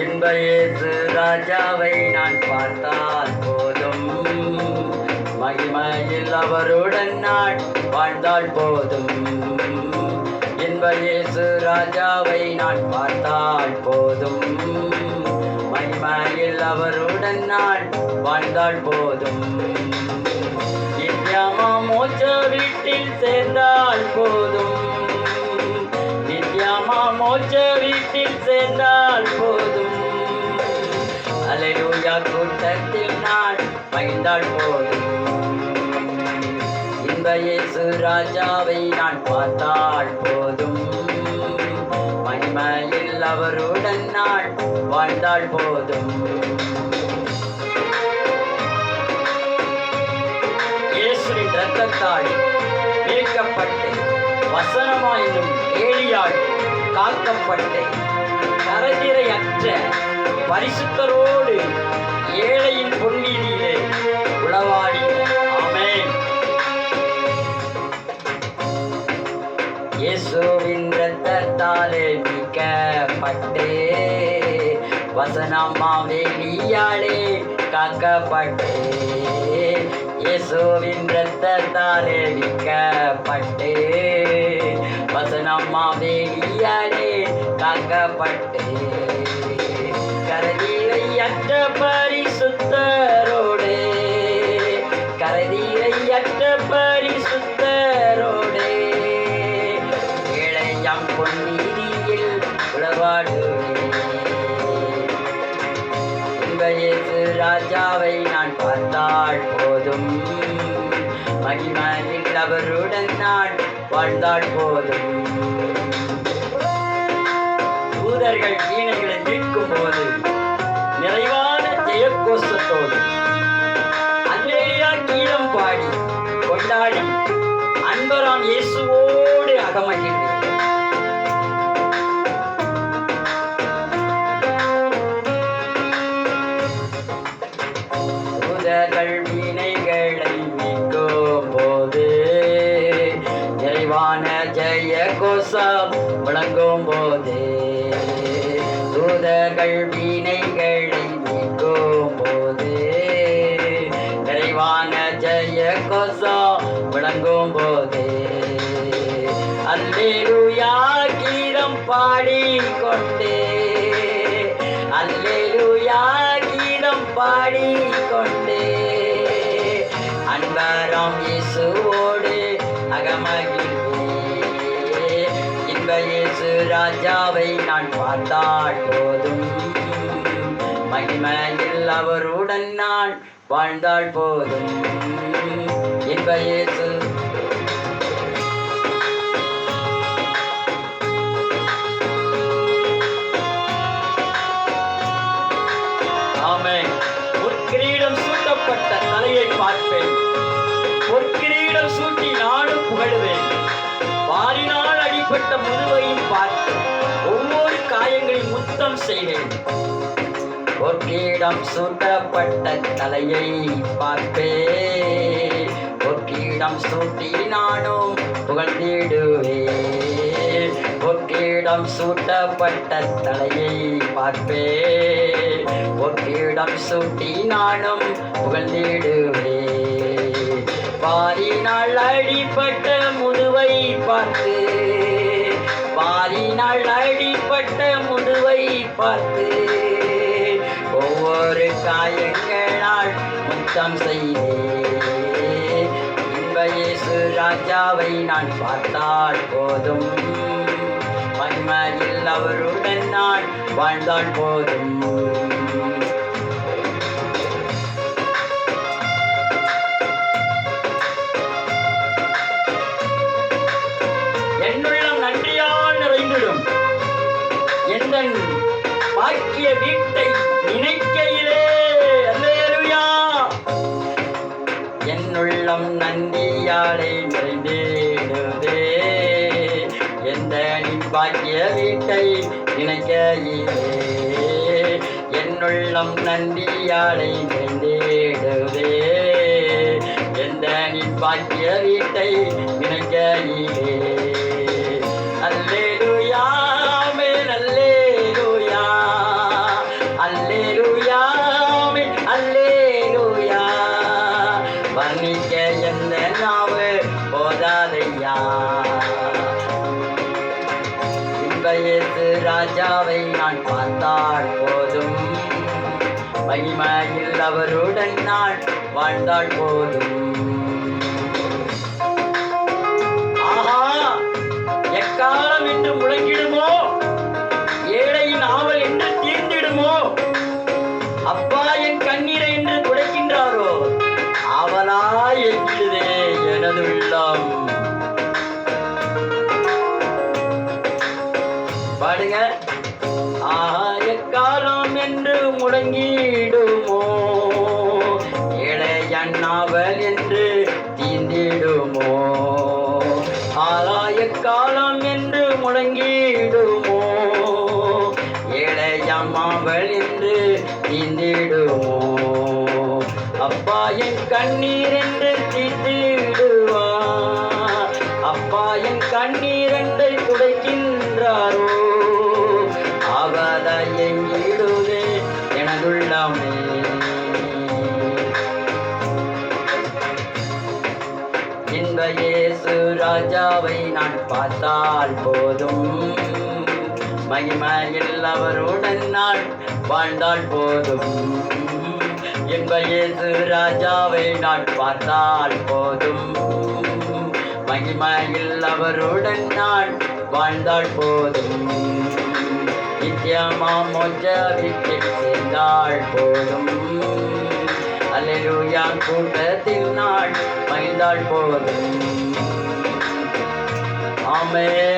இன்ப இயேசு ராஜாவை நான் பார்த்தால் போதும், மகிமையில் அவருடன் நான் வாழ்ந்தால் போதும். இன்ப இயேசு ராஜாவை நான் பார்த்தால் போதும், மகிமையில் அவருடன் நான் வாழ்ந்தால் போதும். நித்யமா மோட்ச வீட்டில் சேர்ந்தால் போதும், நித்யமா மோட்ச வீட்டில் சேர்ந்தால் போதும். அல்லேலூயா கூட்டத்தில் நான் மகிழ்ந்தால் போதும். இன்ப இயேசு ராஜாவை நான் பார்த்தால் போதும், மகிமையில் அவருடன் நான் வாழ்ந்தால் போதும். இயேசுவின் இரத்தத்தால் மீட்கப்பட்டு வசனமாயினும் ஏழியால் காக்கப்பட்டு கரைதிரையற்ற பரிசுத்தரோடு ஏழையின் பொன்வீதியிலே உளவாடி. ஆமென். இயேசுவின் இரத்தத்தாலே மீட்கப்பட்டு வசனமாவேலியாலே காக்கப்பட்டு, இயேசுவின் இரத்தத்தாலே மீட்கப்பட்டு வசனமாவேலியாலே காக்கப்பட்டு கரைதிரையற்ற பரிசுத்தரோடு, கரைதிரையற்ற பரிசுத்தரோடு இளையம் பொன்வீதியில் உளவாடுவேன். இன்ப இயேசு ராஜாவை நான் பார்த்தால் போதும், மகிமையில் அவருடன் நான் வாழ்ந்தால் போதும். தூதர்கள் வீணைகளை மீட்கும் போது நிறைவான ஜெயகோஷத்தோடு அல்லேலூயா கீதம் பாடி கொண்டாடி அன்பராம் இயேசுவோடு அகமகிழ்ந்தேன். தூதர்கள் வீணைகளை மீட்கும் போது நிறைவான ஜெய கோஷம் முழங்கும் போது, தூதர்கள் வீணைகளை மீட்கும் போது நிறைவான ஜெய கோஷம் முழங்கும் போது அல்லேலூயா கீதம் பாடிக்கொண்டே, அல்லேலூயா கீதம் பாடிக்கொண்டே அன்பராம் இயேசுவோடு அகமகிழ்ந்தேன். இன்ப இயேசு ராஜாவை நான் பார்த்தால் போதும், மகிமையில் அவருடன் நான் வாழ்ந்தால் போதும். இன்ப இயேசு ஆமென். பொற்கிரீடம் சூட்டப்பட்ட தலையை பார்ப்பேன், பொற்கிரீடம் சூட்டி நானும் புகழுவேன். வாரினால் அடிப்பட்ட முதுகையும் பார்த்து ஒவ்வொரு காயங்களில் முத்தம் செய்வேன். பொற்கிரீடம் சூட்டப்பட்ட தலையை பார்ப்பேன், பொற்கிரீடம் சூட்டி நானும் புகழ்ந்திடுவேன். பொற்கிரீடம் சூட்டப்பட்ட தலையை பார்ப்பேன், பொற்கிரீடம் சூட்டி நானும் புகழ்ந்திடுவேன். வாரினால் அடிப்பட்ட முதுவை பார்த்து, வாரினால் அடிப்பட்ட முதுவை பார்த்து ஒவ்வொரு காயங்களால் முத்தம் செய்தேன். இன்ப இயேசு ராஜாவை நான் பார்த்தால் போதும், மகிமையில் அவருடன் நான் வாழ்ந்தால் போதும். என்னுள்ளம் நன்றியால் நிறைந்திடும், எந்தன் பாக்கிய வீட்டை நினைக்கையிலே அல்லேலூயா. என்னுள்ளம் நன்றியாலே நிறைந்திடுதே, எந்த பாக்கிய வீட்டை நினைக்கையிலே. என்னுள்ளம் நன்றியாலே நிறைந்திடுதே, எந்த பாக்கிய வீட்டை நினைக்கையிலே. அல்லேலூயா ஆமென் அல்லேலூயா நான் பார்த்தால் போதும், மகிமையில் அவருடன் நான் வாழ்ந்தால் போதும். ஆஹா, எக்காலம் என்று முழங்கிடுமோ, ஏழையின் ஆவல் என்று தீர்ந்திடுமோ, அப்பா என் கண்ணீரை என்று துடைக்கின்றாரோ, ஆவலாய் எங்கிடுதே எனது உள்ளம். பாடுங்க. ஆஹா, எக்காலம் என்று முழங்கிடுமோ, ஏழையன் ஆவல் என்று தீர்ந்திடுமோ, ஆஹா எக்காலம் என்று முழங்கிடுமோ, ஏழையம்மாவல் என்று தீர்ந்திடுமோ, அப்பா என் கண்ணீர் என்று தீர்த்திடுவார், அப்பா என் கண்ணீர் என்று துடைக்கின்றாரோ, ஆவலை எங்கிடுதே எனதுள்ளமே. இன்ப இயேசு ராஜாவை நான் பார்த்தால் போதும், மகிமையில் அவருடன் நான் வாழ்ந்தால் போதும். இன்ப இயேசு ராஜாவை நான் பார்த்தால் போதும், மகிமையில் அவருடன் நான் வாழ்ந்தால் போதும். நித்தியமா மோட்ச வீட்டில் சேர்ந்தால் போதும், அல்லேலூயா கூட்டத்தில் நான் மகிழ்ந்தால் போதும். ஆமென்.